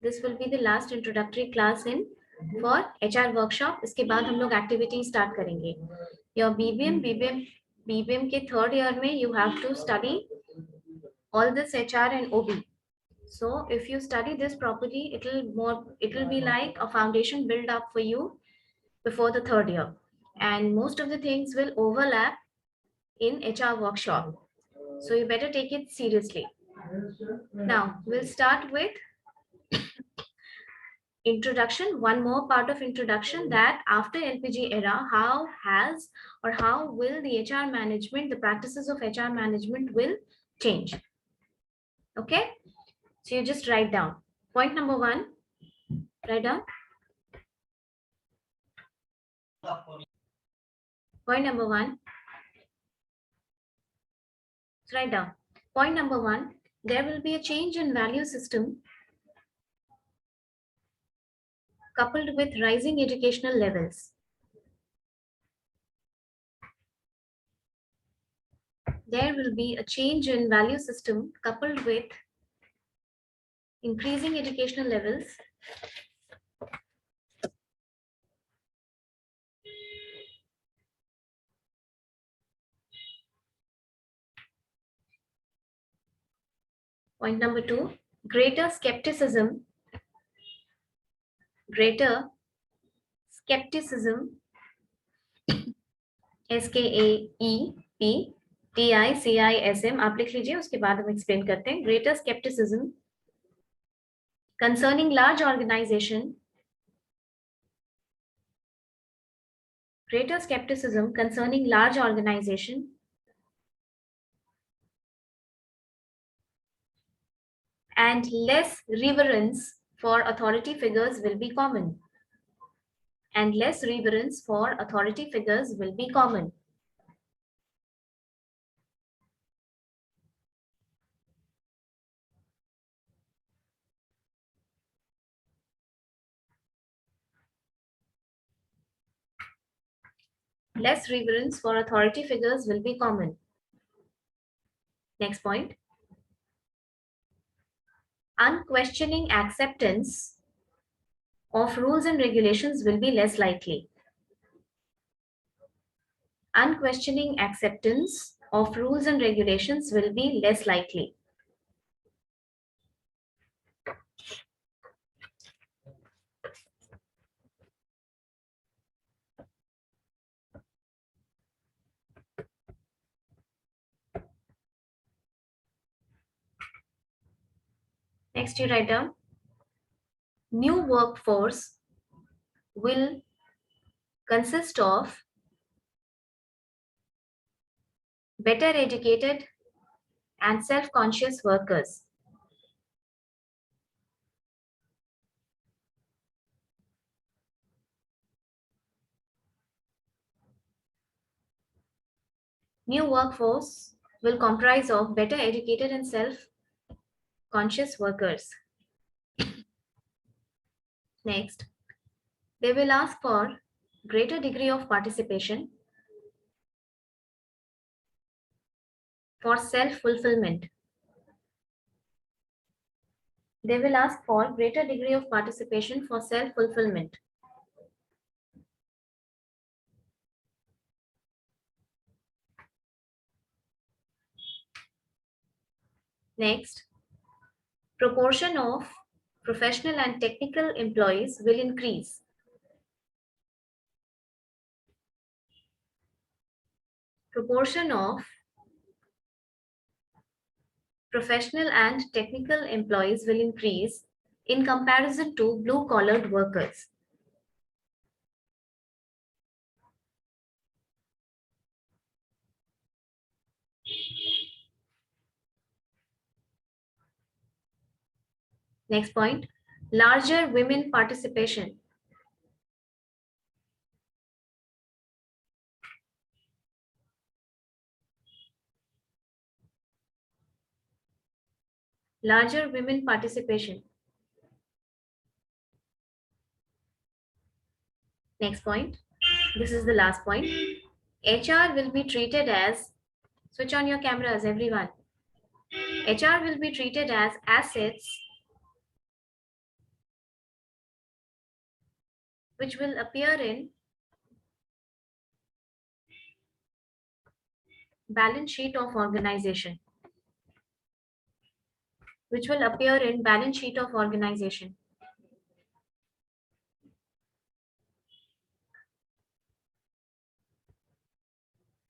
This will be the last introductory class in for HR workshop. इसके बाद हम लोग activity start करेंगे. Your BBM के third year में you have to study all this HR and OB. So if you study this properly, it will be like a foundation build up for you before the third year, and most of the things will overlap in HR workshop. So you better take it seriously. Now we'll start with introduction, one more part of introduction, that after LPG era, how will the HR management, the practices of HR management will change. Okay, so you just write down point number 1. Write down point number 1. So write down point number 1. There will be a change in value system coupled with rising educational levels. There will be a change in value system coupled with increasing educational levels Point number 2, greater skepticism SKAEPTICISM आप लिख लीजिए, उसके बाद हम explain करते हैं. Greater skepticism concerning large organization. Greater skepticism concerning large organization and less reverence for authority figures will be common. And less reverence for authority figures will be common. Less reverence for authority figures will be common. Next point. Unquestioning acceptance of rules and regulations will be less likely. Unquestioning acceptance of rules and regulations will be less likely. Next, you write down new workforce will consist of better educated and self-conscious workers. New workforce will comprise of better educated and self-conscious workers. Next, they will ask for greater degree of participation for self-fulfillment. They will ask for greater degree of participation for self-fulfillment. Next, proportion of professional and technical employees will increase. Proportion of professional and technical employees will increase in comparison to blue-collared workers. Next point, larger women participation. Larger women participation. Next point, this is the last point. HR will be treated as, switch on your cameras everyone. HR will be treated as assets which will appear in balance sheet of organization, which will appear in balance sheet of organization.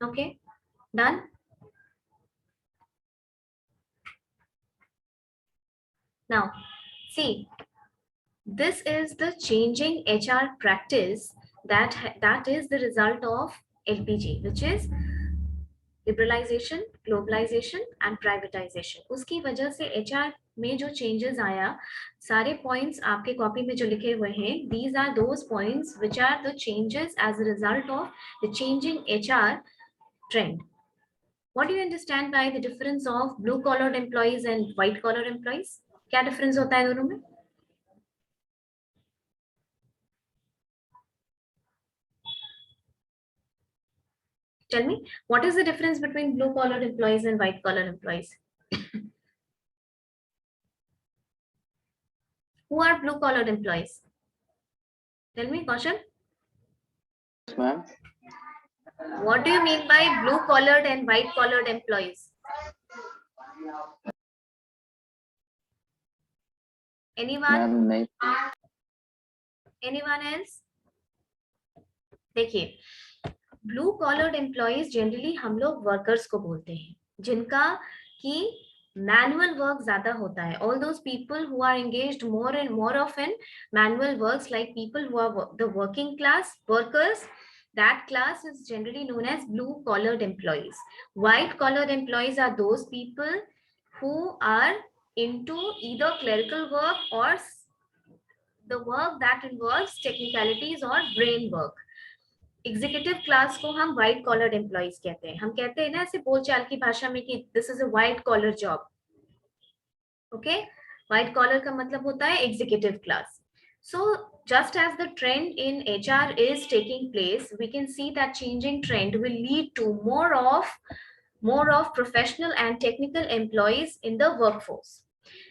Okay, done. Now, see, this is the changing HR practice that is the result of LPG, which is liberalisation, globalisation and privatisation. उसकी वजह से HR में जो changes आया, सारे points आपके copy में जो लिखे हुए हैं, these are those points which are the changes as a result of the changing HR trend. What do you understand by the difference of blue collared employees and white collar employees? क्या difference होता है दोनों में? Tell me, what is the difference between blue collared employees and white collar employees? Who are blue collared employees? Tell me, Kaushal. Yes, ma'am. What do you mean by blue collared and white collared employees? Anyone? Ma'am, Anyone else? देखिए, blue collared employees generally हम लोग workers को बोलते हैं, जिनका की manual work ज्यादा होता है. All those people who are engaged more and more of in manual works, like people who are the working class workers, that class is generally known as blue collared employees. White collared employees are those people who are into either clerical work or the work that involves technicalities or brain work. Executive class को हम white collared employees कहते हैं. हम कहते हैं ना ऐसे बोलचाल की भाषा में कि this is a white collar job. Okay, white collar का मतलब होता है executive class. So just as the trend in HR is taking place, we can see that changing trend will lead to more of professional and technical employees in the workforce.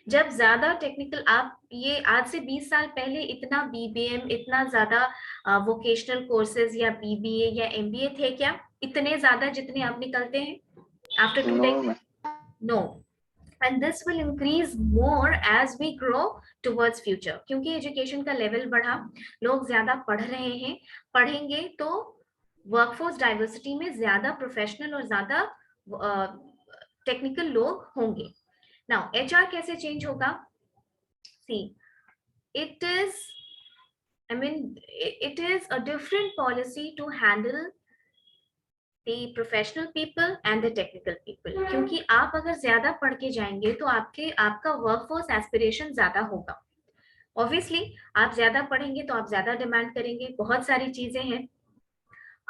जब ज्यादा technical, आप ये आज से 20 साल पहले इतना BBM, इतना ज्यादा वोकेशनल कोर्सेज या बीबीए या एमबीए थे क्या? इतने ज्यादा जितने अब निकलते हैं after 2 decades? No. And this will increase more as we grow towards future. क्योंकि एजुकेशन का लेवल बढ़ा, लोग ज्यादा पढ़ रहे हैं, पढ़ेंगे तो वर्कफोर्स डाइवर्सिटी में ज्यादा प्रोफेशनल और ज्यादा टेक्निकल लोग होंगे. Now, HR कैसे चेंज होगा? See, it is a different policy to handle the professional people and the technical people. क्योंकि आप अगर ज्यादा पढ़ के जाएंगे तो आपका वर्कफोर्स एस्पिरेशन ज्यादा होगा. ऑब्वियसली आप ज्यादा पढ़ेंगे तो आप ज्यादा डिमांड करेंगे. बहुत सारी चीजें हैं.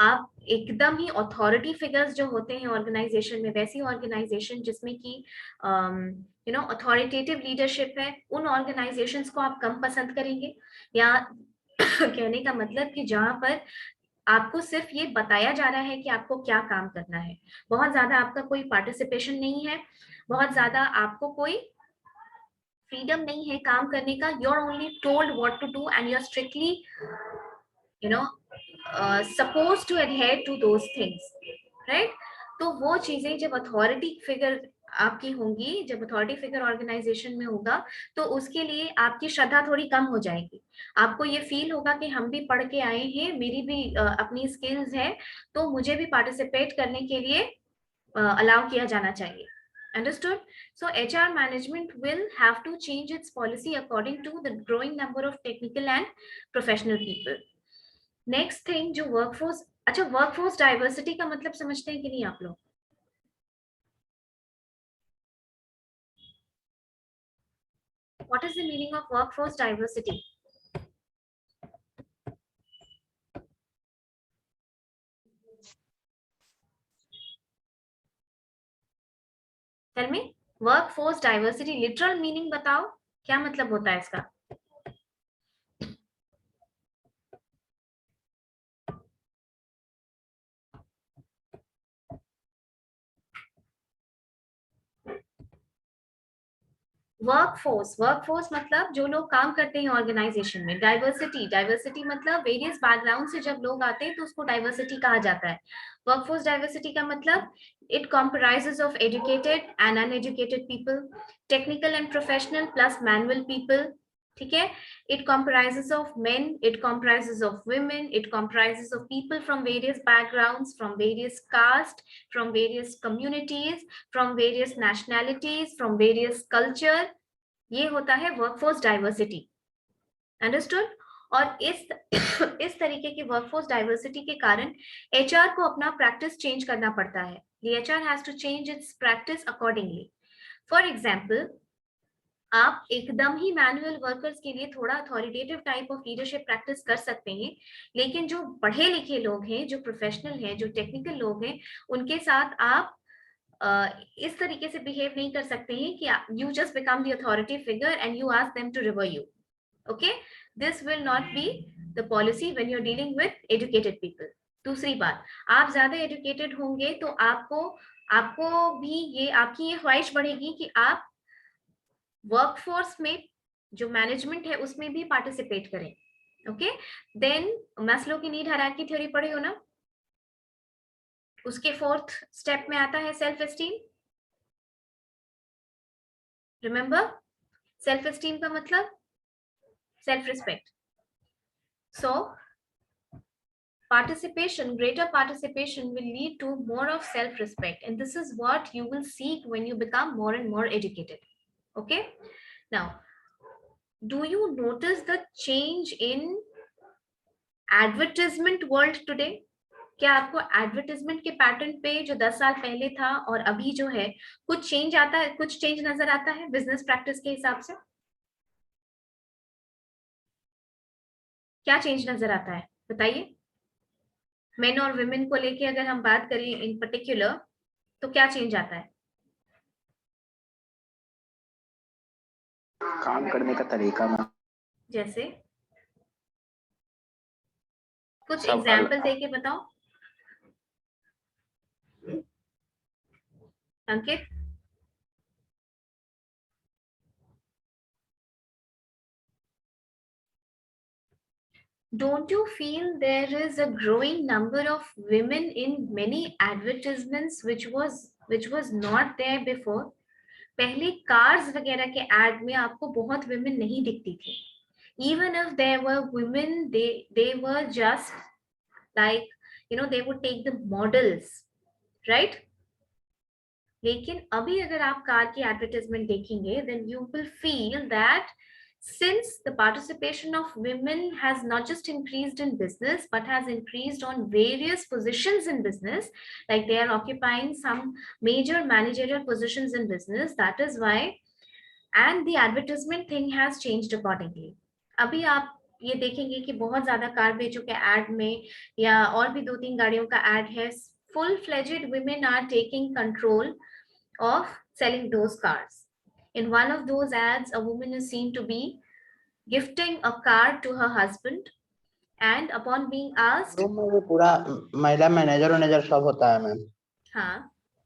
आप एकदम ही अथॉरिटी फिगर्स जो होते हैं ऑर्गेनाइजेशन में, वैसी ऑर्गेनाइजेशन जिसमें कि अथॉरिटेटिव लीडरशिप है, उन ऑर्गेनाइजेशंस को आप कम पसंद करेंगे. या कहने का मतलब कि जहां पर आपको सिर्फ ये बताया जा रहा है कि आपको क्या काम करना है, बहुत ज्यादा आपका कोई पार्टिसिपेशन नहीं है, बहुत ज्यादा आपको कोई फ्रीडम नहीं है काम करने का. You are only told what to do and you are strictly supposed to adhere to those things, right? तो वो चीजें जब अथॉरिटी फिगर आपकी होंगी, जब अथॉरिटी फिगर ऑर्गेनाइजेशन में होगा, तो उसके लिए आपकी श्रद्धा थोड़ी कम हो जाएगी. आपको ये फील होगा कि हम भी पढ़ के आए हैं, मेरी भी अपनी स्किल्स है, तो मुझे भी पार्टिसिपेट करने के लिए अलाउ किया जाना चाहिए. Understood? So HR management will have to change its policy according to the growing number of technical and professional people. Next thing जो वर्कफोर्स, अच्छा वर्कफोर्स डाइवर्सिटी का मतलब समझते हैं कि नहीं आप लोग? What is the meaning of workforce diversity? Tell me, workforce diversity literal meaning बताओ, क्या मतलब होता है इसका? वर्कफोर्स मतलब जो लोग काम करते हैं ऑर्गेनाइजेशन में। डाइवर्सिटी मतलब वेरियस बैकग्राउंड से जब लोग आते हैं तो उसको डाइवर्सिटी कहा जाता है। वर्कफोर्स डाइवर्सिटी का मतलब it comprises of educated and uneducated people, technical and professional plus manual people, ठीक है। It comprises of men, it comprises of women, it comprises of people from various backgrounds, from various caste, from various communities, from various nationalities, from various culture. ये होता है workforce diversity, understood. और इस तरीके की workforce diversity के कारण HR को अपना प्रैक्टिस चेंज करना पड़ता है। The HR has to change its practice accordingly. For example, आप एकदम ही मैनुअल वर्कर्स के लिए थोड़ा authoritative type of leadership practice कर सकते हैं, लेकिन जो पढ़े लिखे लोग हैं, जो प्रोफेशनल हैं, जो टेक्निकल लोग हैं, उनके साथ आप इस तरीके से बिहेव नहीं कर सकते हैं कि you just become the authority figure and you ask them to revere you. Okay, this will not be the policy when you are dealing with educated people. दूसरी बात, आप ज्यादा एजुकेटेड होंगे तो आपको भी ये आपकी ये ख्वाहिश बढ़ेगी कि आप वर्कफोर्स में जो मैनेजमेंट है उसमें भी पार्टिसिपेट करें। ओके, देन मैस्लो की नीड हायरार्की थ्योरी पढ़े हो ना, उसके फोर्थ स्टेप में आता है self esteem. Remember, self esteem का मतलब self respect. So participation, greater participation will lead to more of self-respect, and this is what you will seek when you become more and more educated. Okay, now do you notice the change in advertisement world today? क्या आपको advertisement के pattern पे जो 10 साल पहले था और अभी जो है कुछ चेंज आता है, कुछ चेंज नजर आता है बिजनेस प्रैक्टिस के हिसाब से? क्या चेंज नजर आता है बताइए। मेन और वुमेन को लेके अगर हम बात करें इन पर्टिकुलर, तो क्या चेंज आता है? काम करने का तरीका में जैसे कुछ एग्जाम्पल देके बताओ अंकित। Don't you feel there is a growing number of women in many advertisements which was not there before? पहले कार्स वगैरह के एड में आपको बहुत women नहीं दिखती थी। Even if there were women, they were just like, you know, they would take the models, right? लेकिन अभी अगर आप कार की एडवर्टाइजमेंट देखेंगे, then you will feel that since the participation of women has not just increased in business but has increased on various positions in business, like they are occupying some major managerial positions in business, that is why, and the advertisement thing has changed accordingly. अभी आप ये देखेंगे कि बहुत ज्यादा car बेचों के add में या और भी 2-3 गाड़ियों का एड है, full fledged women are taking control of selling those cars. In one of those ads, a woman is seen to be gifting a car to her husband, and upon being asked, room में भी पूरा महिला manager सब होता है ma'am. हाँ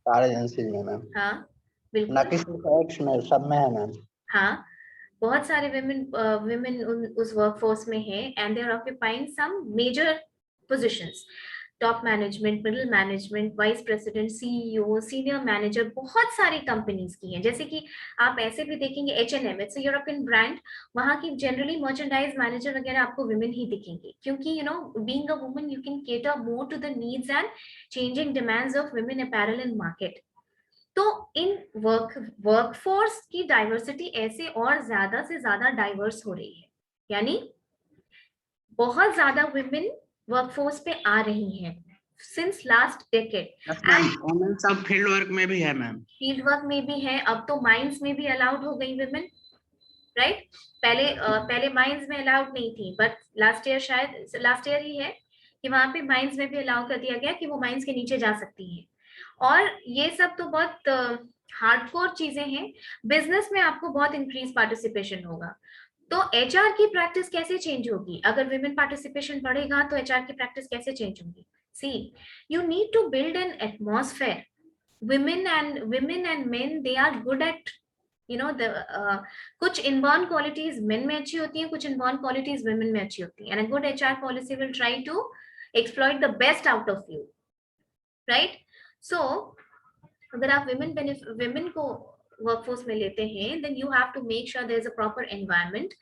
car agency में ma'am. हाँ बिल्कुल, ना कि सिर्फ एक्स में, सब में है मैम। हाँ, बहुत सारे women उस वर्कफोर्स में हैं and they are occupying some major positions, top management, middle management, vice president, CEO, senior manager, बहुत सारी कंपनीज की हैं। जैसे कि आप ऐसे भी देखेंगे H&M, it's a European brand, वहां की जनरली मर्चेंडाइज मैनेजर वगैरह आपको वुमेन ही दिखेंगे, क्योंकि you know being a woman you can cater more to the needs and changing demands of women apparel in market. तो इन वर्कफोर्स की diversity ऐसे और ज्यादा से ज्यादा डाइवर्स हो रही है, यानी बहुत ज्यादा वुमेन वर्कफोर्स पे आ रही हैं सिंस लास्ट डेकेड। एंड सब फील्ड वर्क में भी है मैम। फील्ड वर्क में भी है, अब तो माइंस में भी अलाउड हो गई वुमेन, राइट? पहले माइंस में अलाउड नहीं थी, बट लास्ट ईयर, शायद लास्ट ईयर ही है कि वहां पे माइंस में भी अलाउ कर दिया गया कि वो माइंस के नीचे जा सकती हैं। और ये सब तो बहुत हार्डकोर चीजें हैं। बिजनेस में आपको बहुत इंक्रीज पार्टिसिपेशन होगा, तो एचआर की प्रैक्टिस कैसे चेंज होगी? अगर विमेन पार्टिसिपेशन बढ़ेगा तो एचआर की प्रैक्टिस कैसे चेंज होगी? See, you need to build an atmosphere. Women and men, they are good at you know कुछ इनबॉर्न क्वालिटीज मेन में अच्छी होती हैं, कुछ इनबॉर्न क्वालिटीज वुमेन में अच्छी होती हैं, and a good HR policy will try to exploit the best out of you, right? So अगर आप विमेन को वर्कफोर्स में लेते हैं, then you have to make sure there is a proper environment.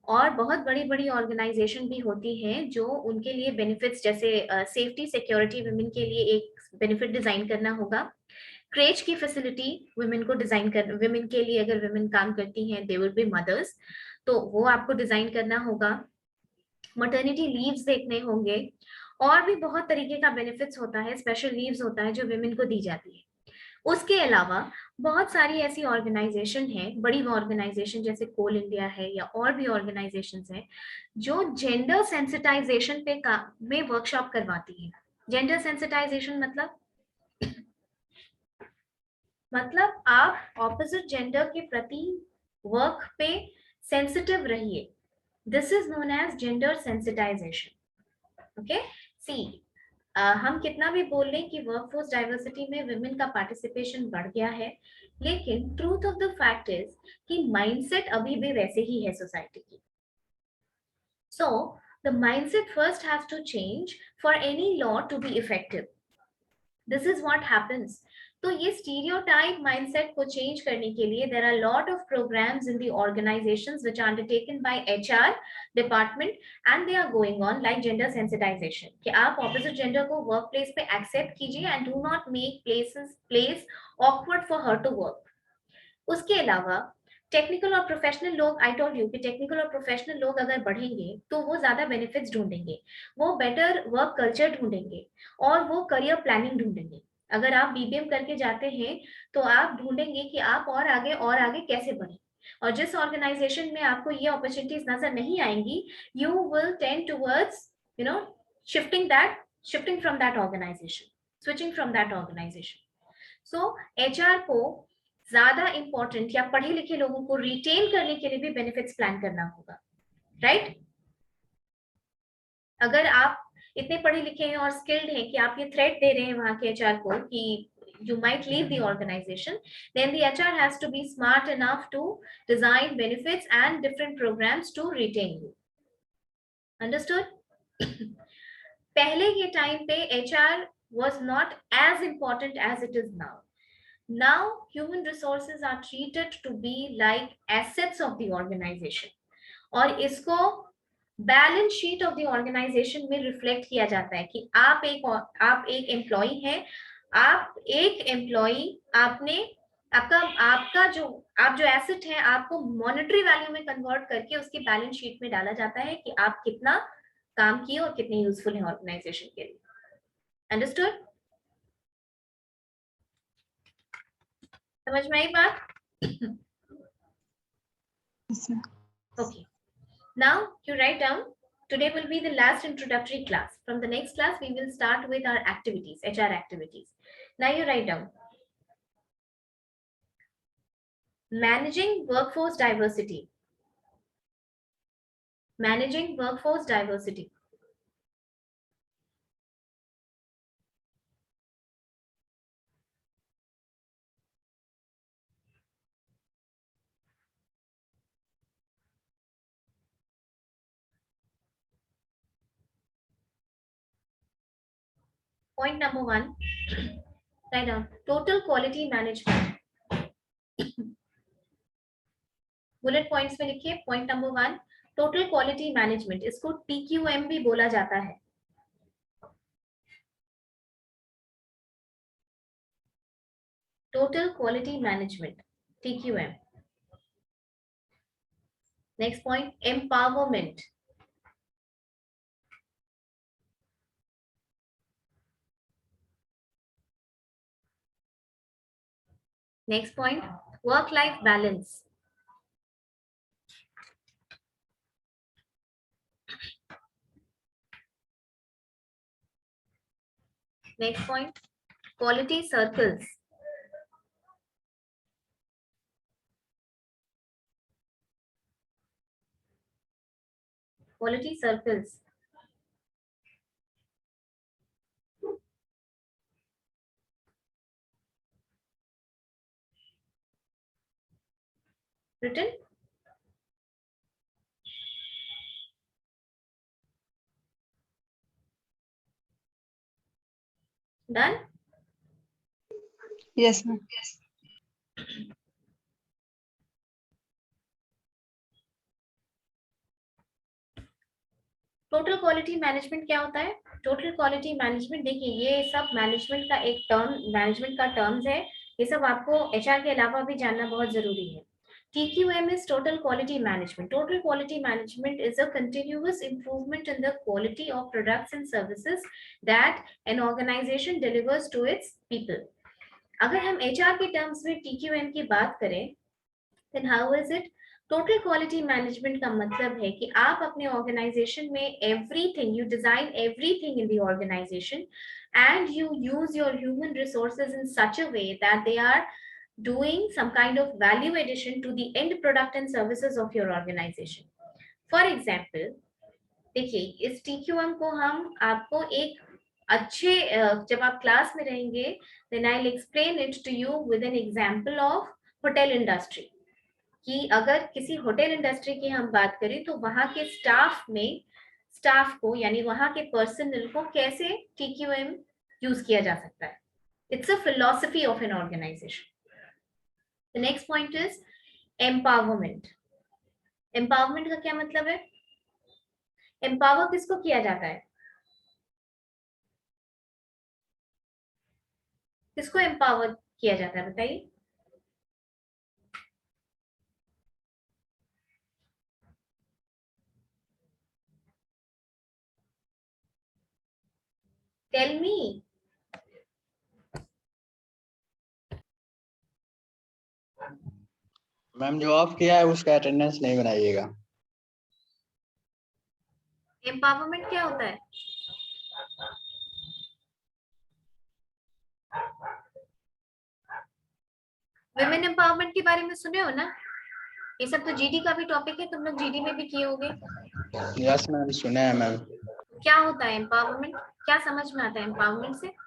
और बहुत बड़ी बड़ी ऑर्गेनाइजेशन भी होती हैं जो उनके लिए बेनिफिट्स, जैसे सेफ्टी सिक्योरिटी वुमेन के लिए एक बेनिफिट डिजाइन करना होगा। क्रेच की फैसिलिटी वुमेन को डिजाइन कर, वुमेन के लिए, अगर वुमेन काम करती हैं, दे विल बी मदर्स, तो वो आपको डिजाइन करना होगा। मटर्निटी लीव्स देखने होंगे, और भी बहुत तरीके का बेनिफिट्स होता है, स्पेशल लीव्स होता है जो वुमेन को दी जाती है। उसके अलावा बहुत सारी ऐसी ऑर्गेनाइजेशन है, बड़ी ऑर्गेनाइजेशन जैसे कोल इंडिया है या और भी ऑर्गेनाइजेशंस हैं जो जेंडर सेंसिटाइजेशन पे में वर्कशॉप करवाती है। जेंडर सेंसिटाइजेशन मतलब आप ऑपोजिट जेंडर के प्रति वर्क पे सेंसिटिव रहिए। This is known as gender sensitization. Okay, see हम कितना भी बोल लें कि वर्कफोर्स डाइवर्सिटी में वुमेन का पार्टिसिपेशन बढ़ गया है, लेकिन truth of the fact is कि माइंडसेट अभी भी वैसे ही है सोसाइटी की। So the mindset first has to change for any law to be effective. This is what happens. तो ये स्टीरियोटाइप माइंडसेट को चेंज करने के लिए there are lot of programmes in the organisations which are undertaken by HR department, and they are going on like gender sensitisation, कि आप opposite gender को work place पे एक्सेप्ट कीजिए and do not make place awkward for her to work. उसके अलावा technical और professional लोग, I told you कि टेक्निकल और प्रोफेशनल लोग अगर बढ़ेंगे तो वो ज्यादा बेनिफिट्स ढूंढेंगे, वो बेटर वर्क कल्चर ढूंढेंगे, और वो करियर प्लानिंग ढूंढेंगे। अगर आप बीबीएम करके जाते हैं तो आप ढूंढेंगे कि आप और आगे कैसे बढ़े, और जिस ऑर्गेनाइजेशन में आपको ये अपॉर्चुनिटीज नजर नहीं आएंगी, you will tend towards you know shifting from that organisation, switching from that organisation. So HR को ज्यादा इंपॉर्टेंट या पढ़े लिखे लोगों को रिटेन करने के लिए भी बेनिफिट्स प्लान करना होगा, राइट? अगर आप इतने पढ़े लिखे हैं और स्किल्ड हैं कि आप ये थ्रेट दे रहे हैं वहां के एचआर को कि you might leave the organization, then the HR has to be smart enough to design benefits and different programs to retain you. Understood? पहले के टाइम पे HR was not as important as it is now. Now human resources are treated to be like assets of the organization, और इसको balance sheet of the organisation में reflect किया जाता है कि आप एक एम्प्लॉय हैं, आप एक एम्प्लॉय, आपने आपका जो एसेट है आपको मॉनेटरी वैल्यू में कन्वर्ट करके उसकी बैलेंस शीट में डाला जाता है कि आप कितना काम किए और कितने यूजफुल है ऑर्गेनाइजेशन के लिए। अंडरस्टूड? समझ में आई बात? Okay. Now you write down. Today will be the last introductory class. From the next class, we will start with our activities, HR activities. Now you write down. Managing workforce diversity. Managing workforce diversity. Point number 1. Write down total quality management. Bullet points में लिखिए। Point number 1, total quality management, इसको TQM भी बोला जाता है। Total quality management, TQM। Next point, empowerment. Next point, work life balance. Next point, quality circles. Quality circles. written? Done? Yes, ma'am. Total quality management क्या होता है? Total quality management, देखिए ये सब मैनेजमेंट का एक टर्म, मैनेजमेंट का terms है, ये सब आपको एचआर के अलावा भी जानना बहुत जरूरी है. TQM is total quality management. Total quality management is a continuous improvement in the quality of products and services that an organization delivers to its people. अगर हम HR के टर्म्स में TQM की बात करें, then how is it? Total quality management का मतलब है कि आप अपने ऑर्गेनाइजेशन में everything, you design everything in the organisation and you use your human resources in such a way that they are doing some kind of value addition to the end product and services of your organization. For example, देखिए इस TQM को हम आपको एक अच्छे, जब आप class में रहेंगे then I'll explain it to you with an example of hotel industry. कि अगर किसी होटल इंडस्ट्री की हम बात करें तो वहां के स्टाफ को यानी वहां के पर्सनल को कैसे TQM यूज किया जा सकता है. It's a philosophy of an organisation. The next point is empowerment. Empowerment का क्या मतलब है? एम्पावर किसको किया जाता है? किसको एम्पावर किया जाता है बताइए? Tell me. मैम जो ऑफ किया है उसका अटेंडेंस नहीं बनाइएगा. एम्पावरमेंट क्या होता है? विमेन एम्पावरमेंट के बारे में सुने हो ना? ये सब तो जीडी का भी टॉपिक है, तुम लोग जीडी में भी किए होंगे. यस मैम, सुने हैं मैम. क्या होता है एम्पावरमेंट? क्या समझ में आता है एम्पावरमेंट से?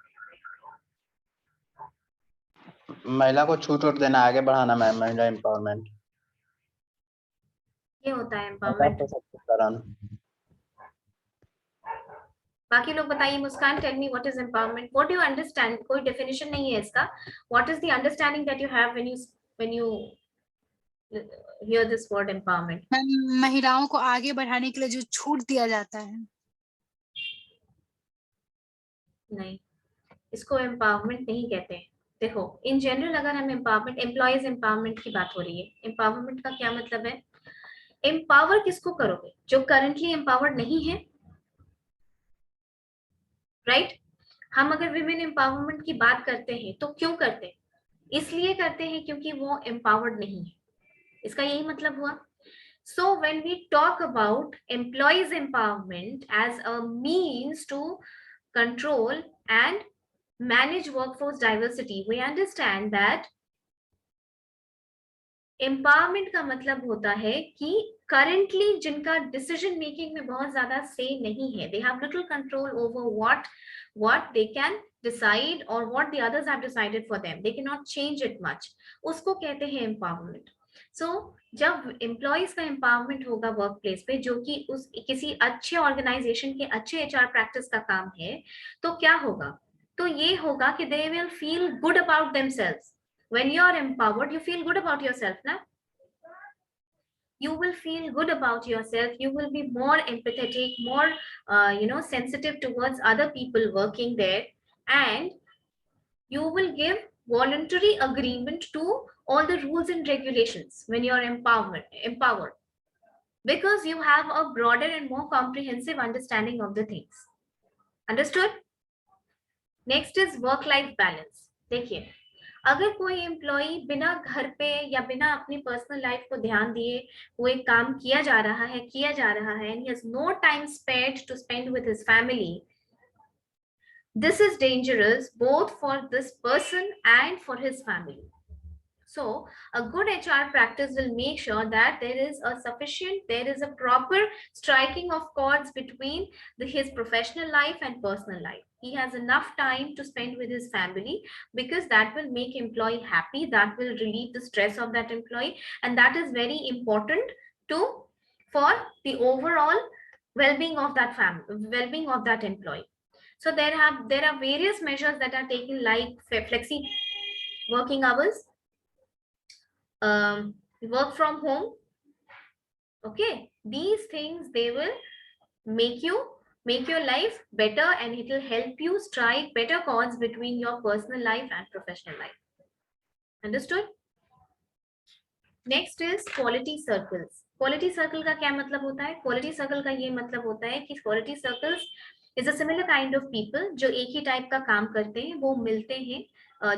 महिला को छूट वूट देना, आगे बढ़ाना मैम, महिला एम्पावरमेंट. ये होता है एम्पावरमेंट. बाकी लोग बताइए. Muskaan, tell me what is empowerment, what do you understand? कोई डेफिनेशन नहीं है इसका. What is the understanding that you have when you hear this word empowerment? Ma'am, महिलाओं को आगे बढ़ाने के लिए जो छूट दिया जाता है. नहीं, इसको एम्पावरमेंट नहीं कहते हैं. देखो इन जनरल अगर हम एम्पावरमेंट, एम्प्लॉयज एम्पावरमेंट की बात हो रही है, एम्पावरमेंट का क्या मतलब है? एम्पावर किसको करोगे? जो करंटली एम्पावर्ड नहीं है, राइट? हम अगर विमेन एम्पावरमेंट की बात करते हैं तो क्यों करते हैं? इसलिए करते हैं क्योंकि वो एम्पावर्ड नहीं है. इसका यही मतलब हुआ. So when we talk about employees empowerment as a means to control and manage workforce diversity, we understand that empowerment का मतलब होता है कि currently जिनका decision making में बहुत ज्यादा say नहीं है, they have little control over what they can decide or what the others have decided for them, they cannot change it much, उसको कहते हैं empowerment. So जब एम्प्लॉयज का एम्पावरमेंट होगा वर्क प्लेस पे, जो कि उस किसी अच्छे ऑर्गेनाइजेशन के अच्छे एचआर प्रैक्टिस का काम है, तो क्या होगा? तो ये होगा कि they will feel good about themselves. When you are empowered you feel good about yourself ना. You will feel good about yourself, you will be more empathetic, more sensitive towards other people working there, and you will give voluntary agreement to all the rules and regulations when you are empowered, because you have a broader and more comprehensive understanding of the things. Understood? Next is work life balance. देखिए अगर कोई employ बिना घर पे या बिना अपनी personal life को ध्यान दिए वो एक काम किया जा रहा है and he has no time spared to spend with his family, this is dangerous both for this person and for his family. So a good HR practice will make sure that there is a proper striking of chords between his professional life and personal life. He has enough time to spend with his family, because that will make employee happy, that will relieve the stress of that employee, and that is very important for the overall well-being of that well-being of that employee. So there are various measures that are taken, like flexi working hours, work from home. Okay, these things, they will make your life better, and it will help you strike better chords between your personal life and professional life. Understood? Next is quality circles. Quality circle का क्या मतलब होता है? Quality circle का ये मतलब होता है कि quality circles is a similar kind of people जो एक ही टाइप का काम करते हैं, वो मिलते हैं.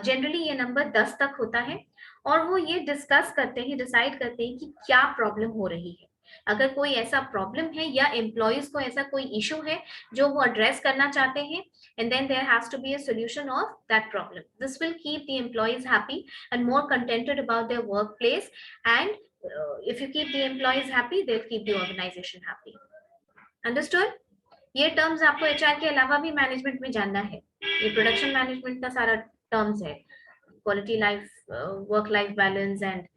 जनरली ये नंबर 10 तक होता है, और वो ये डिस्कस करते हैं, डिसाइड करते हैं कि क्या प्रॉब्लम हो रही है. अगर कोई ऐसा प्रॉब्लम है या एम्प्लॉयज को ऐसा कोई इशू है जो वो एड्रेस करना चाहते हैं, and then there has to be a solution of that problem. This will keep the employees happy and more contented about their workplace, and if you keep the employees happy, they'll keep the organization happy. Understood? ये terms आपको HR के अलावा भी management में जानना है. ये production management का सारा टर्म्स है. Quality life, work life balance, and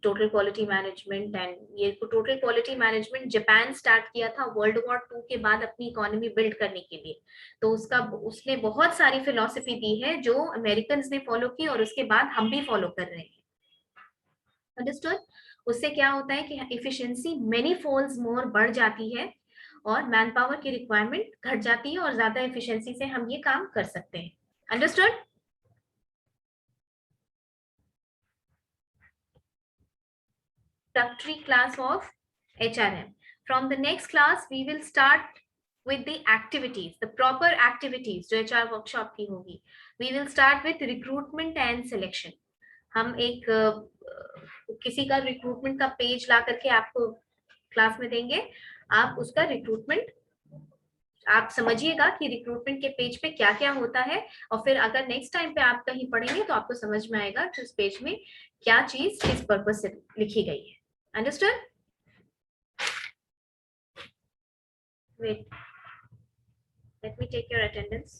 total quality management. And ये total quality management Japan start किया था वर्ल्ड वॉर 2 के बाद अपनी इकोनॉमी बिल्ड करने के लिए. तो उसने बहुत सारी फिलॉसफी दी है जो अमेरिकन्स ने फॉलो की, और उसके बाद हम भी फॉलो कर रहे हैं. अंडरस्टूड? उससे क्या होता है कि एफिशिएंसी मेनी फोल्ड्स मोर बढ़ जाती है, और मैन पावर की रिक्वायरमेंट घट जाती है, और ज्यादा एफिशिएंसी से हम ये काम कर सकते हैं. Understood? Introductory class of HRM. From the next class, we will start with the activities, the proper activities जो HR workshop की होगी. We will start with recruitment and selection. हम एक किसी का रिक्रूटमेंट का पेज ला करके आपको क्लास में देंगे. आप उसका रिक्रूटमेंट आप समझिएगा कि रिक्रूटमेंट के पेज पे क्या क्या होता है, और फिर अगर नेक्स्ट टाइम पे आप कहीं पढ़ेंगे तो आपको समझ में आएगा कि उस पेज में क्या चीज किस पर्पस से लिखी गई है. Understood? Wait. Let me take your attendance.